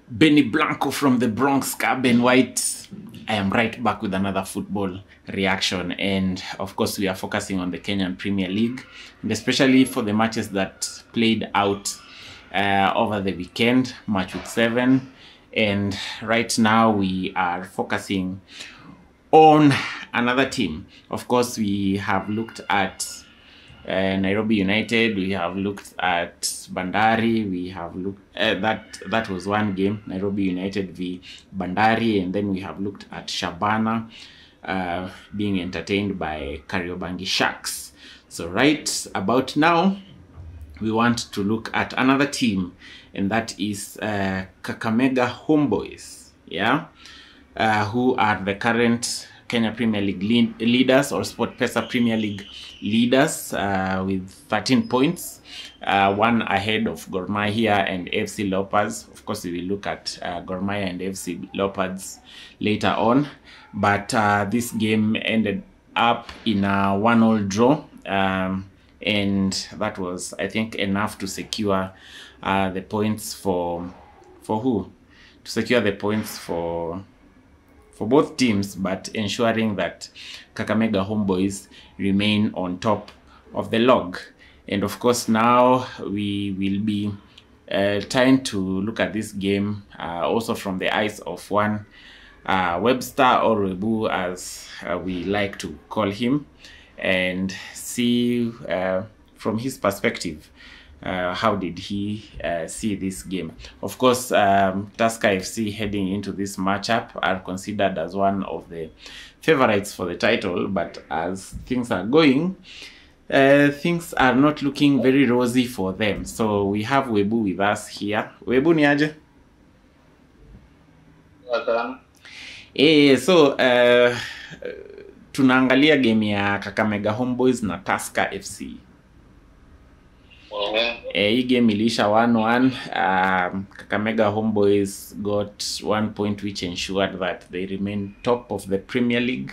Benny Blanco from the Bronx, Carbon White. I am right back with another football reaction, and of course we are focusing on the Kenyan Premier League, and especially for the matches that played out over the weekend, match week 7. And right now we are focusing on another team. Of course, we have looked at Nairobi United, we have looked at Bandari, we have looked at that was one game, Nairobi United v Bandari, and then we have looked at Shabana being entertained by Kariobangi Sharks. So right about now we want to look at another team, and that is Kakamega Homeboys, yeah, who are the current Kenya Premier League leaders, or SportPesa Premier League leaders, with 13 points, one ahead of Gor Mahia and FC Leopards. Of course, we will look at Gor Mahia and FC Leopards later on, but this game ended up in a 1-1 draw, and that was, I think, enough to secure the points for who? To secure the points for both teams, but ensuring that Kakamega Homeboys remain on top of the log. And of course, now we will be trying to look at this game also from the eyes of one Webster, or Webu as we like to call him, and see from his perspective how did he see this game. Of course, Tusker FC heading into this matchup are considered as one of the favorites for the title, but as things are going, things are not looking very rosy for them. So we have Webu with us here. Webu ni aje? So tunaangalia game ya Kakamega Homeboys na Tusker FC. Hii game ilisha 1-1. Kakamega Homeboys got 1 point, which ensured that they remain top of the Premier League.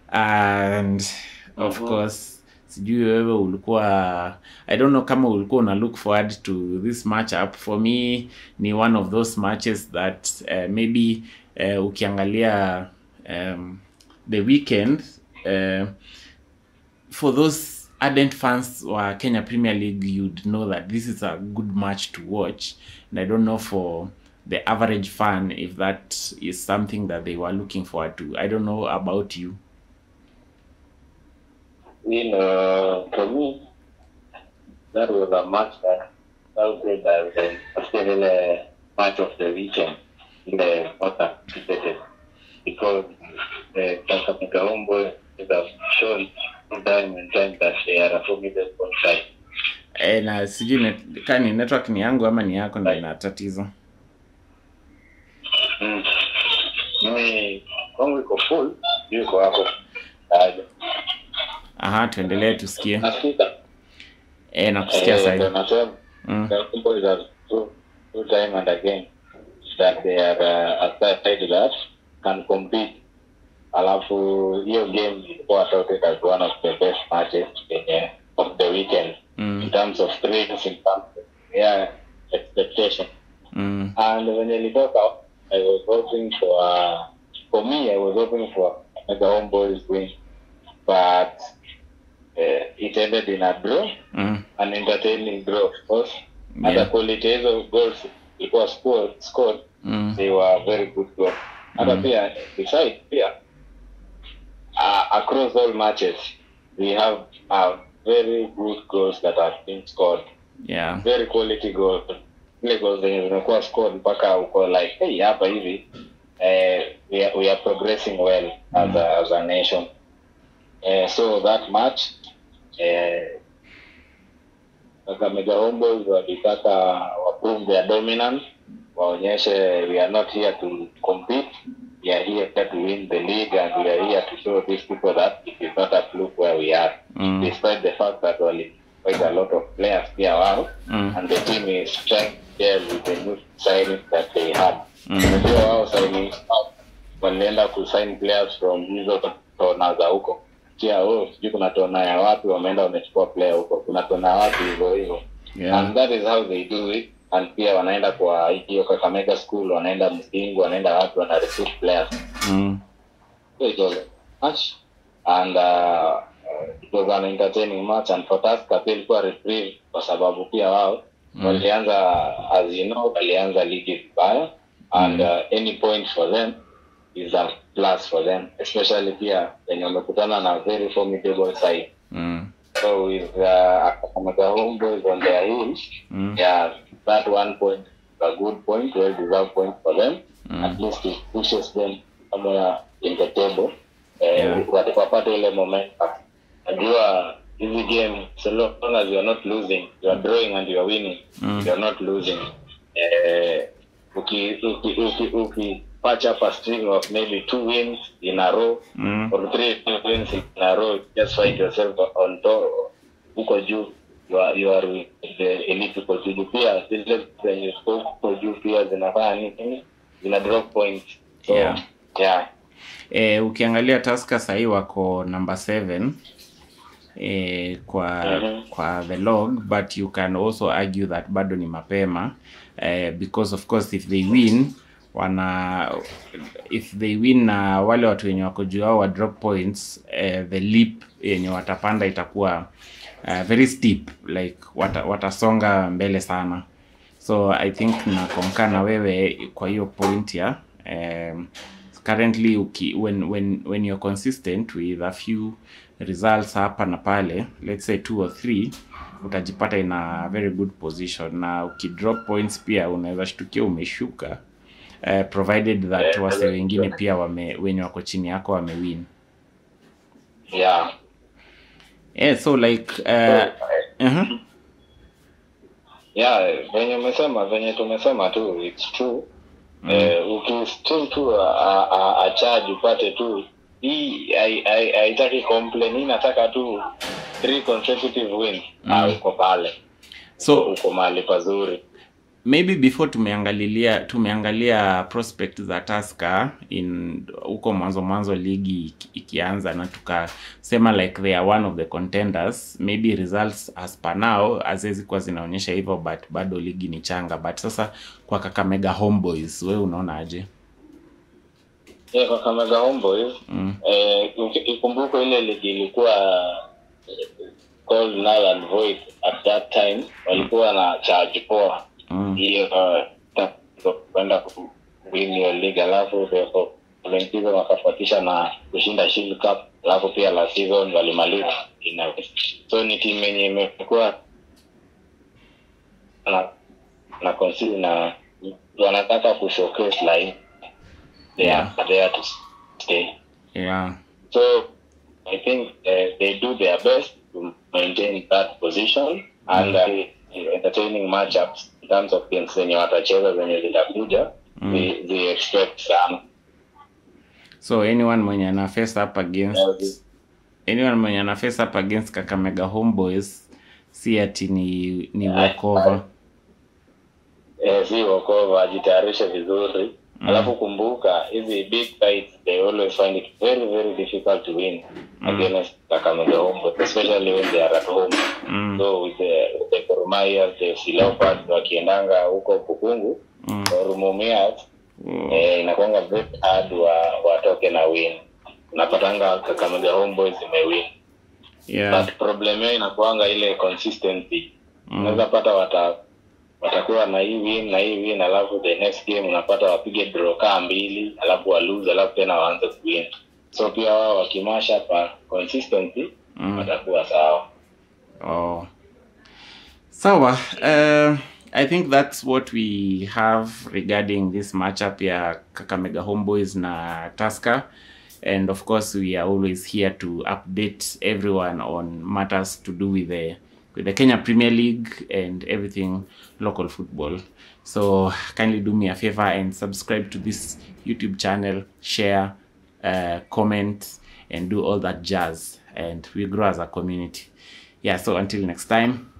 And of course, sijui wewe ulikuwa, I don't know kama ulikuwa una look forward to this matchup. For me, ni one of those matches that maybe ukiangalia the weekend, for those ardent fans wa Kenya Premier League, you'd know that this is a good match to watch. And I don't know for the average fan if that is something that they were looking forward to. I don't know about you. For me, that was a match that I would say that was the match of the weekend in the quarter, because the Kakamega Homeboys have shown time and time that they are a formidable side. Na sijui kani network ni yangu ama ni yako ndio ina tatizo. Mimi kwangu iko full, yuko hapo. Aha, tuendelee tusikie. Nasikika. Nakusikia sasa. The Homeboys have two time and again that they are a side that can compete. Alafu hiyo game ilikuwa touted as one of the best matches of the weekend, in terms of thrills, in terms of expectation. And when you look out, I was hoping I was hoping for the Homeboys win, but it ended in a draw, an entertaining draw, of course. And the quality of goals it was scored, they were very good goals. And besides, across all matches, we have very good goals that have been scored. Yeah. Very quality goals. Goals that scored mpaka uko like, hey, hapa hivi, we are progressing well as a nation. So that match, Kakamega Homeboys walitaka prove their dominance, waonyeshe we are not here to compete. We are here to win the league, and we are here to show these people that it is not a fluke where we are, despite the fact that we quite a lot of players here are, and the team is trying there with the new signings that they had. So our signings, walienda kusign players from hizo tona za huko. Sijui kuna tona ya wapi wameenda wamechukua player huko, kuna tona wapi hivyo. And that is how they do it. and pia wanaenda kwa hiyo Kakamega school, wanaenda Msingi, wanaenda watu wana recruit players. So it was a match, and it was an entertaining match, and for Tusker pia ilikuwa reprieve kwa sababu pia wao walianza, as you know, walianza ligi vibaya, and any point for them is a plus for them, especially pia when wamekutana na very formidable side. So with Kakamega Homeboys on their heels, yeah, that 1 point, a good point, well-deserved point for them. At least it pushes them somewhere in the table. Watapata ile momentum. Najua hizi game, so long as you are not losing, you are drawing and you are winning, you are not losing. Uki patch up a string of maybe 2 wins in a row or 3 wins in a row, just find yourself on top. Uko juu, you are with the elite people. Pia zile zenye uko juu pia zinafanya nini? Zina drop points. So, yeah. Ukiangalia Tusker sahi wako number 7 kwa the log, but you can also argue that bado ni mapema, because of course if they win na wale watu wenye wako juu hao wa drop points, the leap yenye watapanda itakuwa very steep, like watasonga mbele sana. So I think na konkana wewe kwa hiyo point ya currently when you're consistent with a few results hapa na pale, let's say 2 or 3, utajipata in a very good position, na ukidrop points pia unaweza shtukia umeshuka, provided that wase wengine pia wenye wako chini yako wamewin. So like venye tumesema tu, it's true. Ukistill tu a charge upate tu hii, haitaki complain, nataka tu 3 consecutive wins. Uko pale, so uko mahali pazuri. Maybe before tumeangalia prospect za Tusker in uko mwanzo ligi ikianza, na tukasema like they are one of the contenders. Maybe results as per now azezi kwa zinaonyesha hivyo, but bado ligi ni changa. But sasa kwa Kakamega Homeboys wewe unaona aje? Kwa Kakamega Homeboys, ukikumbuka ile ligi ilikuwa called null and void at that time, walikuwa na charge poa. Hiyo kwenda win your league, alafu wengine wakafuatisha na kushinda Shield Cup, alafu pia la season walimaliza ina. So ni team yenye imekuwa na consider na wanataka ku showcase like they are there to stay. So I think they do their best to maintain that position, and entertaining matchups in terms of games zenye watacheza zenye zitakuja, they expect some. So anyone mwenye ana face up against Kakamega Homeboys si ati ni walkover. Si walkover, ajitayarishe vizuri. Alafu kumbuka hizi big fights, they always find it very very difficult to win against Kakamega Homeboys, especially when they are at home. So with the Koromaya, the Leopards wakiendanga huko Kukungu or Mumias, inakuanga very hard watoke na win. Unapatanga Kakamega Homeboys imewin. But problem yao inakuanga ile consistency. Unaweza pata watakuwa na hii win, alafu the next game unapata wapige draw kama 2, alafu wa lose, alafu tena waanze kuwin. So pia wao wakimasha pa consistency watakuwa sawa. Sawa. I think that's what we have regarding this matchup ya Kakamega Homeboys na Tusker. And of course we are always here to update everyone on matters to do with the Kenya Premier League and everything local football. So kindly do me a favor and subscribe to this YouTube channel, share, comment, and do all that jazz, and we grow as a community. So until next time,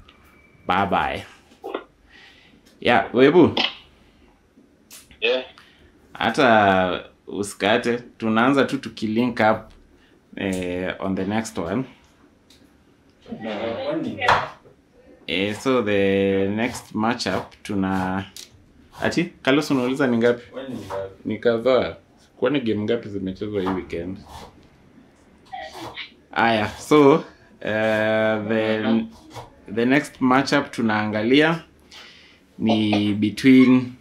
bye bye. Webu, hata usikate, tunaanza tu tukilink up on the next one. So the next matchup tuna ati Carlos unauliza ni ngapi? Ni kadhaa. Kwani game ngapi zimechezwa hii weekend? Aya, so the next matchup tunaangalia ni between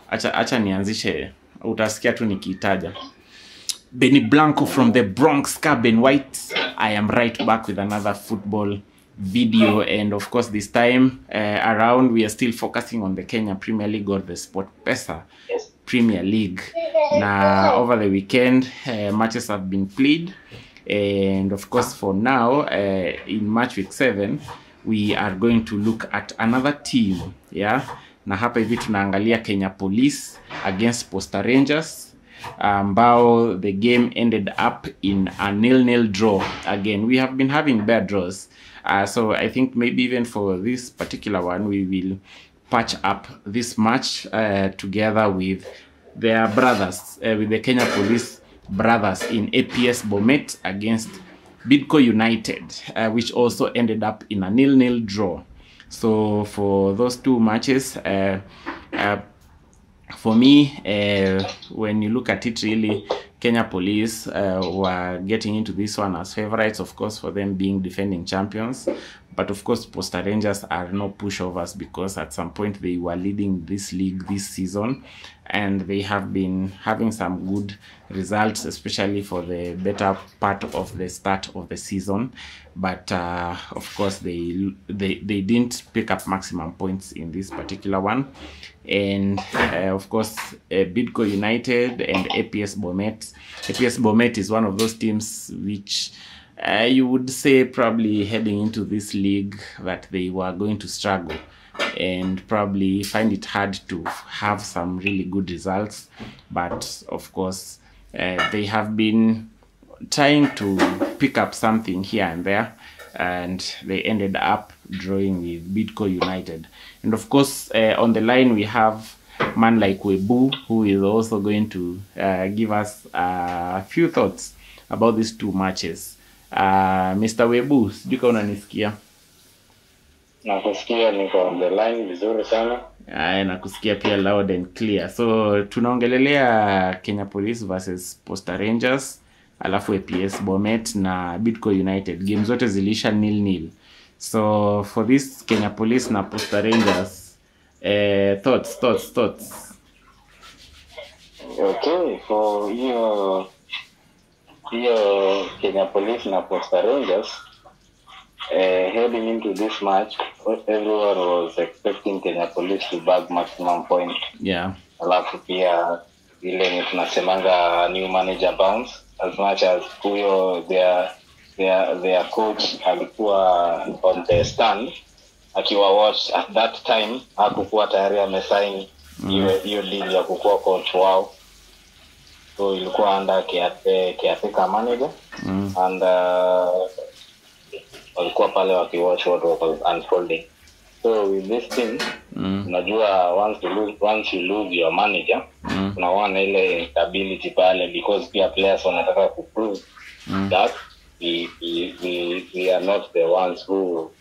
acha nianzishe, utasikia tu nikitaja. Benny Blanco from the Bronx, Carbon White. I am right back with another football video, and of course this time around we are still focusing on the Kenya Premier League or the SportPesa Premier League. Now over the weekend matches have been played, and of course for now in match week 7 we are going to look at another team, yeah. Na hapa hivi tunaangalia Kenya Police against Posta Rangers, ambao the game ended up in a 0-0 draw. Again, we have been having bad draws, so I think maybe even for this particular one we will patch up this match together with their brothers, with the Kenya Police brothers in APS Bomet against Bidco United, which also ended up in a 0-0 draw. So for those two matches, for me, when you look at it, really Kenya Police were getting into this one as favorites, of course, for them being defending champions. But of course, Posta Rangers are no pushovers, because at some point they were leading this league this season, and they have been having some good results, especially for the better part of the start of the season. But of course, they didn't pick up maximum points in this particular one. And of course, Bidco United and APS Bomet. APS Bomet is one of those teams which you would say probably heading into this league that they were going to struggle and probably find it hard to have some really good results. But of course, they have been trying to pick up something here and there, and they ended up drawing with Bidco United. And of course, on the line we have a man like Webu, who is also going to give us a few thoughts about these two matches. Mr. Webu, sijui kama unanisikia? Nakusikia, niko on the line vizuri sana. Nakusikia pia loud and clear. So tunaongelelea Kenya Police versus Posta Rangers, alafu APS Bomet na Bidco United. Game zote zilisha 0-0. So for this Kenya Police na Posta Rangers, thoughts. Okay, for hiyo Kenya Police na Posta Rangers, heading into this match, everyone was expecting Kenya Police to bag maximum point. Yeah. Alafu pia ile tunasemanga new manager bounce, as much as huyo their coach alikuwa on the stand akiwa watch at that time, hakukuwa tayari amesign hiyo deal ya kukuwa coach wao. So ilikuwa under caretaker manager, and walikuwa pale wakiwatch what was unfolding. So with this team, unajua once you lose your manager, unaona ile instability pale, because pia players wanataka to prove that we are not the ones who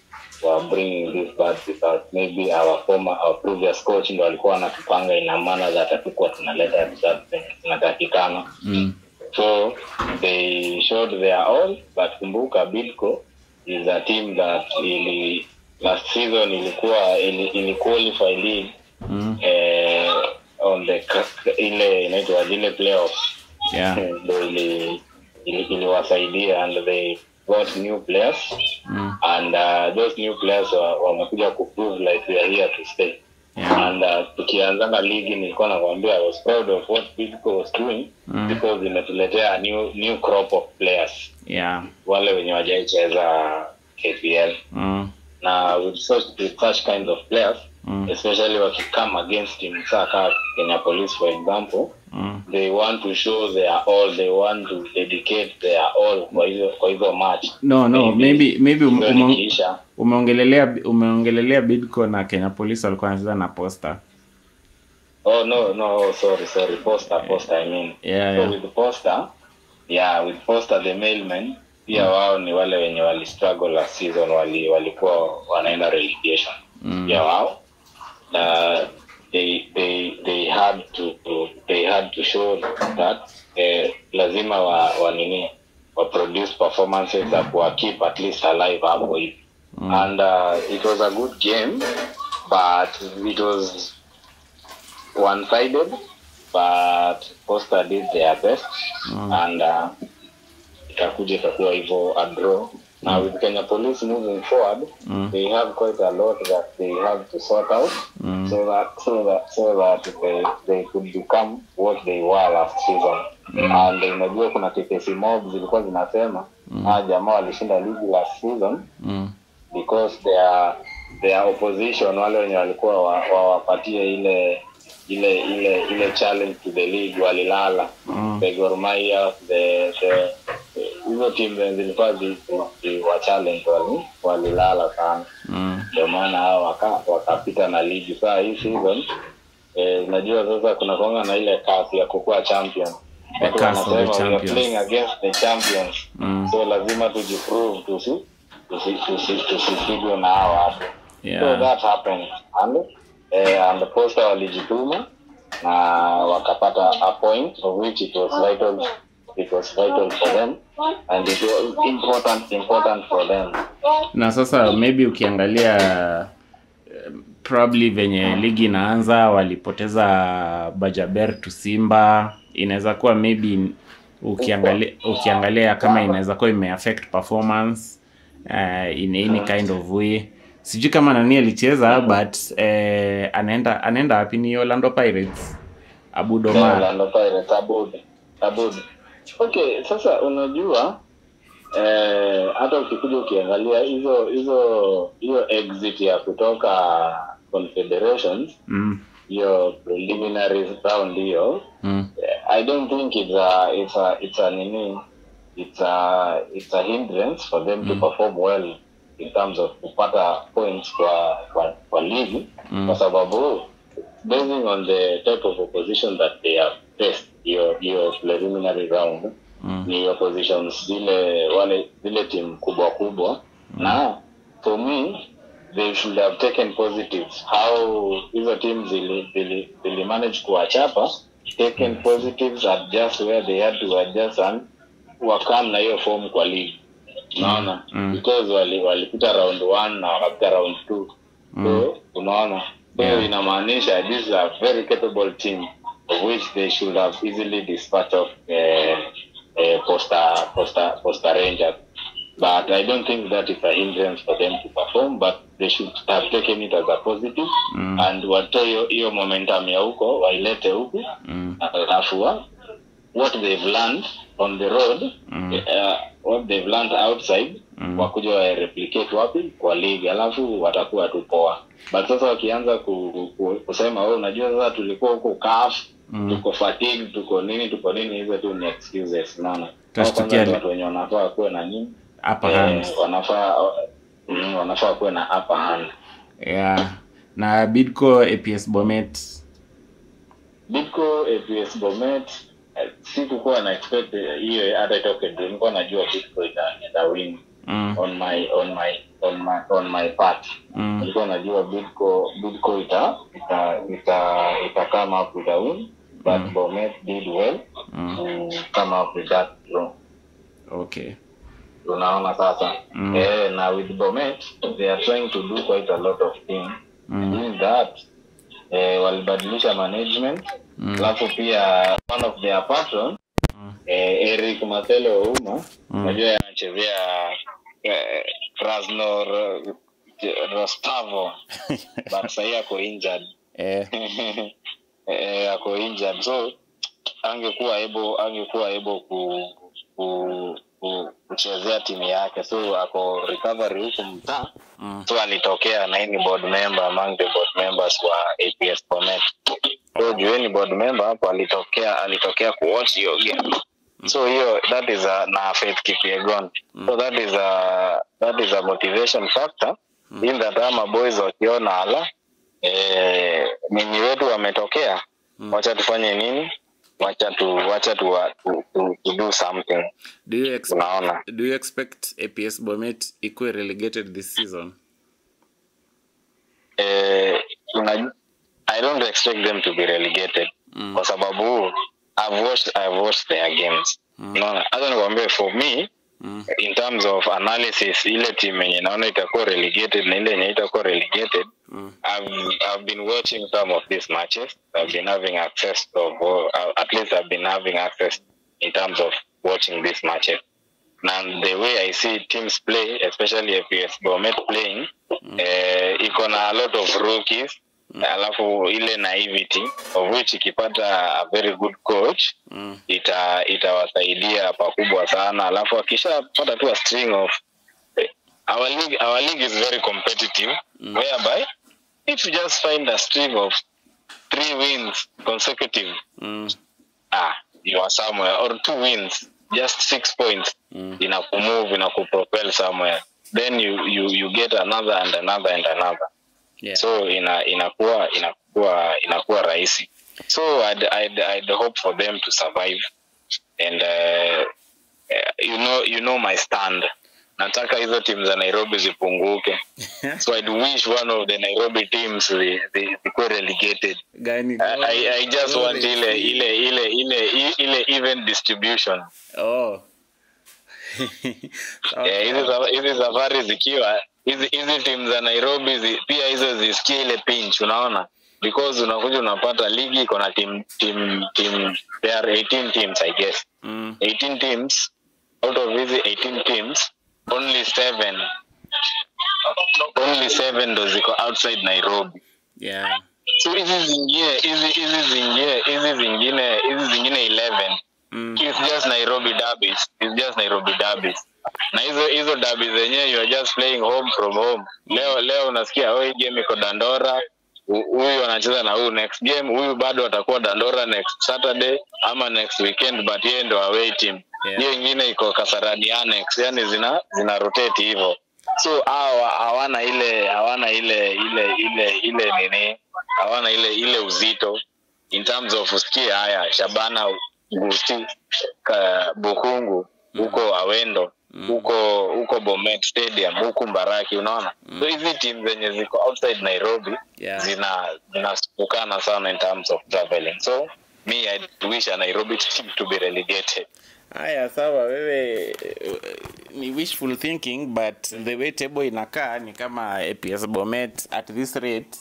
were bringing this bad results. Maybe our previous coach ndio alikuwa anatupanga ina maana that atakuwa tunaleta results tunatakikana. So they showed their all, but kumbuka Bidco is a team that last season ili qualify league on the ile inaitwa ile playoffs. Yeah. Iliwasaidia, and they got new players, and those new players wamekuja kuprove like they are here to stay. Yeah. And tukianza ligi nilikuwa nakwambia I was proud of what Bidco was doing, because imetuletea a new crop of players. Yeah. Wale wenye wajaicheza KPL. Na with such kind of players, especially wakikam against team saka Kenya Police for example, they want to show their all, they want to dedicate their all kwa hizo match. No, maybe umeongelelea Bidco na Kenya Police walikuwa wanacheza na Posta. Oh no, sorry, Posta I mean. Yeah, so with Posta the mailman, pia wao ni wale wenye wali struggle last season, walikuwa wanaenda relegation. Pia wao they had to show that lazima wa produce performances that were keep at least alive hapo hivi. And it was a good game, but it was one-sided, but Costa did their best, and ikakuwa hivyo a draw. Now with Kenya Police moving forward, they have quite a lot that they have to sort out, so that they could become what they were last season. And unajua kuna tetesi mob zilikuwa zinasema jamaa walishinda ligi last season because their opposition, wale wenye walikuwa wapatie ile challenge to the league, walilala. The Gor Mahia, hizo team zilikuwa wa challenge walilala sana. Ndio maana hao wakapita na ligi. Sasa hii season unajua sasa kuna konga na ile kasi ya kukuwa champion. Wanasema we are playing against the champions. So lazima tujiprove tusipigwe na hao hapo. So that happened. And the Posta walijituma na wakapata a point of which it was vital for them, and it was important for them. Na sasa maybe ukiangalia probably venye ligi inaanza walipoteza Bajaber to Simba, inaweza kuwa maybe ukiangalia kama inaweza kuwa imeaffect performance in any kind of way. Sijui kama nani alicheza, but anaenda wapi? Ni Orlando Pirates, Aboud Omar. Orlando Pirates, Aboud. Okay, sasa unajua hata ukikuja ukiangalia hiyo exit ya kutoka Confederations, hiyo preliminary round hiyo, I don't think it's a hindrance for them to perform well in terms of kupata points kwa league, kwa sababu basing on the type of opposition that they have faced your preliminary round, ni oppositions zile team kubwa, na for me they should have taken positives. How hizo teams they manage kuachapa, taken positives, adjust where they had to adjust, and wakam na hiyo form kwa league. Unaona, because walipita round 1 na wakapita round 2. So unaona, inamaanisha this is a very capable team of which they should have easily dispatched of Posta Rangers. But I don't think that is a hindrance for them to perform, but they should have taken it as a positive, and watoe hiyo momentum ya huko wailete huku, alafu what they've learned on the road, what they've learned outside, wakuja wa replicate wapi kwa league, alafu watakuwa tu poa. But sasa wakianza kusema unajua sasa tulikuwa huko CAF, tuko fatigue, tuko nini, hizo tu ni excuses. Unaona, watu wenye wanafaa kuwa na nini, upper hand, wanafaa kuwa na upper hand. Na Bidco APS Bomet sikuwa na expect hiyo hata itoke. Nilikuwa najua Bidco ita win on my part. Nilikuwa najua Bidco ita come up with a win, but Bomet did well come up with that draw. Okay. Unaona sasa, na with Bomet they are trying to do quite a lot of things. Doing that, walibadilisha management, alafu pia one of their patrons, Eric Matelo Ouma, unajua anachezea Krasnor Rostavo, but sasa yako injured. Ako injured, so angekuwa able kuchezea timu yake, so ako recovery huko mtaa. So alitokea na ni board member among the board members wa APS Bomet. So jueni board member hapo alitokea kuwatch hiyo game. So hiyo that is na Faith Kipyegon. So that is a motivation factor in that ama boys wakiona ala nini wetu wametokea, wacha tufanye nini, wacha to do something. Do you expect APS Bomet ikuwe relegated this season? I don't expect them to be relegated kwa sababu I've watched their games. Unaona, hata nikwambie for me in terms of analysis, ile team yenye naona itakuwa relegated na ile yenye itakuwa relegated, I've been watching some of these matches. I've been having access at least I've been having access in terms of watching these matches. And the way I see teams play, especially APS Bomet playing, iko na a lot of rookies, alafu ile naivety of which ikipata a very good coach itawasaidia pakubwa sana. Alafu akishapata tu a string of our league is very competitive, whereby if you just find a string of 3 wins consecutive, you are somewhere, or 2 wins, just 6 points, inakupropel somewhere. Then you get another and another and another. Yeah. So inakuwa rahisi. So I'd hope for them to survive, and you know my stand. Nataka hizo teams za Nairobi zipunguke. So I'd wish one of the Nairobi teams zikuwe relegated. I just want ile even distribution. Oh. Hizi safari zikiwa hizi teams za Nairobi pia hizo zisikie ile pinch, unaona, because unakuja unapata ligi iko na team there are 18 teams I guess. 18 teams, out of these 18 teams only 7 ndo ziko outside Nairobi. Yeah. So hizi zingine 11 it's just Nairobi derbies. It's just Nairobi derbies. Na hizo derbies zenyewe you are just playing home from home. Leo unasikia hii game iko Dandora, huyu anacheza na huyu, next game huyu bado atakuwa Dandora next Saturday ama next weekend, but yeye ndo away team. Hiyo nyingine iko Kasarani Annex, yani zina rotate hivyo. So hawana ile uzito in terms of usikie haya Shabana Gusti Bukungu huko Awendo huko Bomet Stadium huko Mbaraki, unaona. So hizi teams zenye ziko outside Nairobi zinasukana sana in terms of traveling. So me I wish a Nairobi team to be relegated. Haya, sawa, wewe ni wishful thinking, but the way table inakaa ni kama APS Bomet at this rate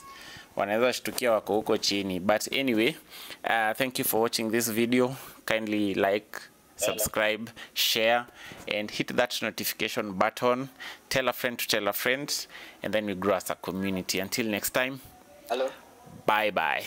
wanaweza shtukia wako huko chini. But anyway, thank you for watching this video. Kindly like, subscribe, share, and hit that notification button. Tell a friend to tell a friend, and then we grow as a community. Until next time, Hello. Bye bye.